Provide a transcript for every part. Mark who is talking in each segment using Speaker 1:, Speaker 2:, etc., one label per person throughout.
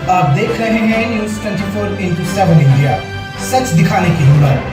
Speaker 1: आप देख रहे हैं न्यूज 24x7 इंडिया, सच दिखाने की हिम्मत।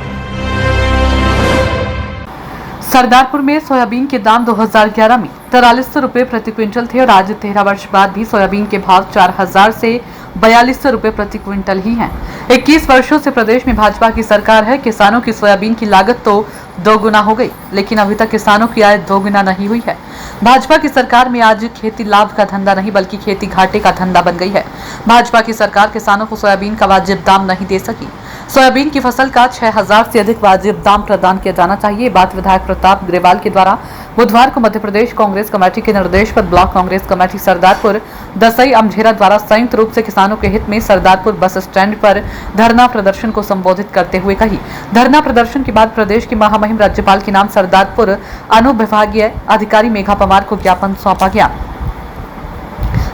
Speaker 2: सरदारपुर में सोयाबीन के दाम 2011 में 4300 रुपए प्रति क्विंटल थे और आज 13 वर्ष बाद भी सोयाबीन के भाव 4000 से 4200 रुपए प्रति क्विंटल ही हैं। 21 वर्षों से प्रदेश में भाजपा की सरकार है। किसानों की सोयाबीन की लागत तो दोगुना हो गई, लेकिन अभी तक किसानों की आय दोगुना नहीं हुई है। भाजपा की सरकार में आज खेती लाभ का धंधा नहीं बल्कि खेती घाटे का धंधा बन गई है। भाजपा की सरकार किसानों को सोयाबीन का वाजिब दाम नहीं दे सकी। सोयाबीन की फसल का 6000 से अधिक वाजिब दाम प्रदान किया जाना चाहिए। बात विधायक प्रताप ग्रेवाल के द्वारा बुधवार को मध्य प्रदेश कांग्रेस कमेटी के निर्देश पर ब्लॉक कांग्रेस कमेटी सरदारपुर, दसई, अमझेरा द्वारा संयुक्त रूप से किसानों के हित में सरदारपुर बस स्टैंड पर धरना प्रदर्शन को संबोधित करते हुए कही। धरना प्रदर्शन के बाद प्रदेश के महामहिम राज्यपाल के नाम सरदारपुर अनुविभागीय अधिकारी मेघा पवार को ज्ञापन सौंपा गया।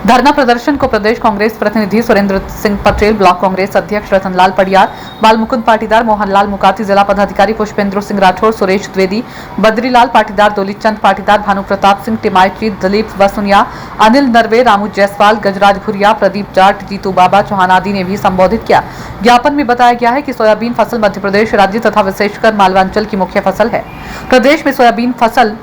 Speaker 2: धरना प्रदर्शन को प्रदेश कांग्रेस प्रतिनिधि सुरेंद्र सिंह पटेल, ब्लॉक कांग्रेस अध्यक्ष रतनलाल पडियार, बालमुकुंद पाटीदार, मोहनलाल मुकाती, जिला पदाधिकारी पुष्पेंद्र सिंह राठौर, सुरेश द्विवेदी, बद्रीलाल पाटीदार, दोलीचंद पाटीदार, भानु प्रताप सिंह, टिमायची, दिलीप वसुनिया, अनिल नरवे, रामू जायसवाल, गजराज भुरिया, प्रदीप जाट, जीतू बाबा चौहान आदि ने भी संबोधित किया। ज्ञापन में बताया गया है कि सोयाबीन फसल मध्य प्रदेश राज्य तथा विशेषकर मालवांचल की मुख्य फसल है। प्रदेश में सोयाबीन फसल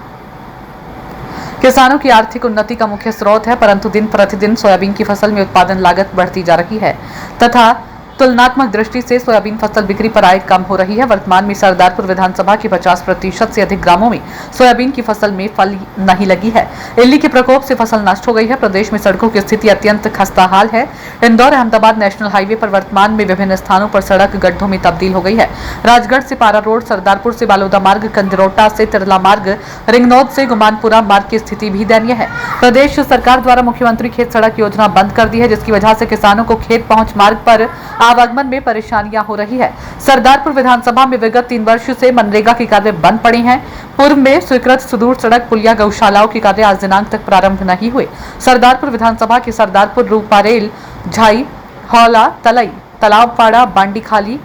Speaker 2: किसानों की आर्थिक उन्नति का मुख्य स्रोत है, परंतु दिन प्रतिदिन सोयाबीन की फसल में उत्पादन लागत बढ़ती जा रही है तथा तुलनात्मक दृष्टि से सोयाबीन फसल बिक्री पर आय कम हो रही है। वर्तमान में सरदारपुर विधानसभा की 50% से अधिक ग्रामों में सोयाबीन की फसल में फल नहीं लगी है। इल्ली के प्रकोप से फसल नष्ट हो गई है। प्रदेश में सड़कों की स्थिति अत्यंत खस्ताहाल है। इंदौर अहमदाबाद नेशनल हाईवे पर वर्तमान में विभिन्न स्थानों पर सड़क गड्ढों में तब्दील हो गई है। राजगढ़ से पारा रोड, सरदारपुर से बालोदा मार्ग, कंजरोटा से तिरला मार्ग, रिंगनौद से गुमानपुरा मार्ग की स्थिति भी दयनीय है। प्रदेश सरकार द्वारा मुख्यमंत्री खेत सड़क योजना बंद कर दी है, जिसकी वजह से किसानों को खेत पहुंच मार्ग पर आवागमन में परेशानियां हो रही है। सरदारपुर विधानसभा में विगत 3 वर्ष से मनरेगा के कार्य बंद पड़े हैं। पूर्व में स्वीकृत सुदूर सड़क, पुलिया, गौशालाओं के कार्य आज दिनांक तक प्रारंभ नहीं हुए। सरदारपुर विधानसभा के सरदारपुर, रूपारेल, झाई, हौला, तलई, तालाबपाड़ा, बांडीखाली,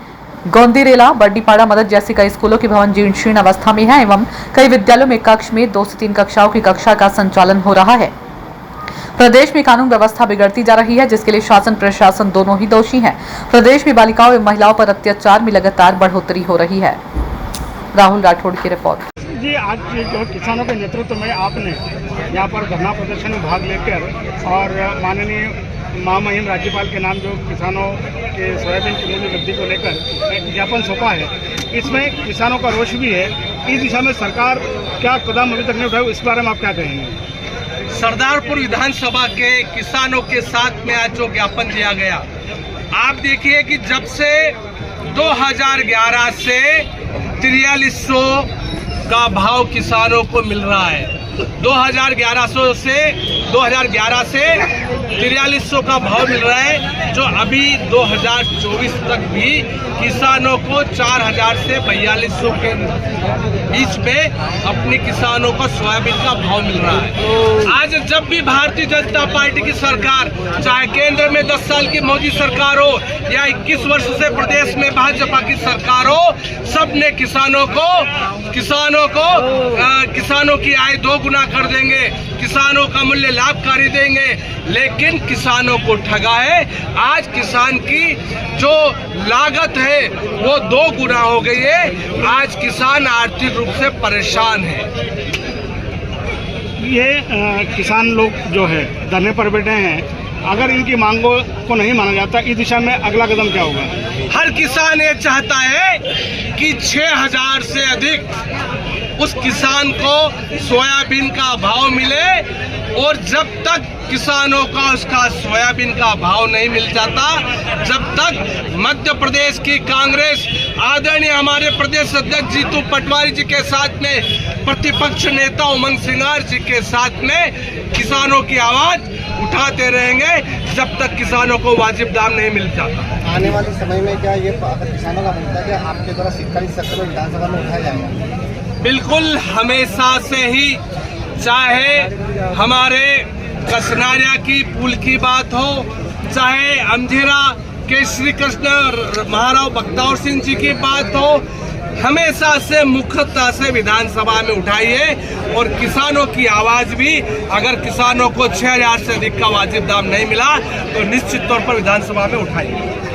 Speaker 2: गोंदीरेला, बड्डीपाड़ा, मदद जैसी कई स्कूलों के भवन जीर्ण शीर्ण अवस्था में है एवं कई विद्यालयों में कक्ष में 2 से 3 कक्षाओं की कक्षा का संचालन हो रहा है। प्रदेश में कानून व्यवस्था बिगड़ती जा रही है, जिसके लिए शासन प्रशासन दोनों ही दोषी हैं। प्रदेश में बालिकाओं एवं महिलाओं पर अत्याचार में लगातार बढ़ोतरी हो रही है। राहुल राठौड़ की रिपोर्ट।
Speaker 3: जी, आज जो किसानों के नेतृत्व में आपने यहाँ पर धरना प्रदर्शन में भाग लेकर और माननीय महामहिम राज्यपाल के नाम जो किसानों के सोयाबीन की मूल्य वृद्धि को लेकर एक ज्ञापन सौंपा है, इसमें किसानों का रोष भी है। इस दिशा में सरकार क्या कदम अभी तक नहीं उठाया, इस बारे में आप क्या कहेंगे?
Speaker 4: सरदारपुर विधानसभा के किसानों के साथ में आज जो ज्ञापन दिया गया, आप देखिए कि जब से 2011 से 4300 का भाव किसानों को मिल रहा है। 2011 से 4300 का भाव मिल रहा है, जो अभी 2024 तक भी किसानों को 4000 से 4200 के बीच में अपने किसानों को सोयाबीन का भाव मिल रहा है। आज जब भी भारतीय जनता पार्टी की सरकार, चाहे केंद्र में 10 साल की मोदी सरकार हो या 21 वर्ष से प्रदेश में भाजपा की सरकार हो, सबने किसानों की आय 2 गुना कर देंगे, किसानों का मूल्य लाभकारी देंगे, लेकिन किसानों को ठगा है। आज किसान की जो लागत है वो 2 गुना हो गई है। आज किसान आर्थिक रूप से परेशान है।
Speaker 3: ये किसान लोग जो है धरने पर बैठे हैं, अगर इनकी मांगों को नहीं माना जाता, इस दिशा में अगला कदम क्या होगा?
Speaker 4: हर किसान ये चाहता है कि 6000 से अधिक उस किसान को सोयाबीन का भाव मिले, और जब तक किसानों का उसका सोयाबीन का भाव नहीं मिल जाता, जब तक मध्य प्रदेश की कांग्रेस आदरणीय हमारे प्रदेश अध्यक्ष जीतू पटवारी जी के साथ में प्रतिपक्ष नेता उमंग सिंगार जी के साथ में किसानों की आवाज उठाते रहेंगे, जब तक किसानों को वाजिब दाम नहीं मिल जाता।
Speaker 5: आने वाले समय में क्या ये किसानों का मुद्दा क्या आपके द्वारा शीतकालीन सत्र में विधानसभा में उठाया जाएगा?
Speaker 4: बिल्कुल, हमेशा से ही, चाहे हमारे कसनारिया की पुल की बात हो, चाहे अमझेरा के श्री कृष्ण महाराव बख्तावर सिंह जी की बात हो, हमेशा से मुख्यता से विधानसभा में उठाइए और किसानों की आवाज भी, अगर किसानों को 6,000 से अधिक का वाजिब दाम नहीं मिला तो निश्चित तौर पर विधानसभा में उठाइए।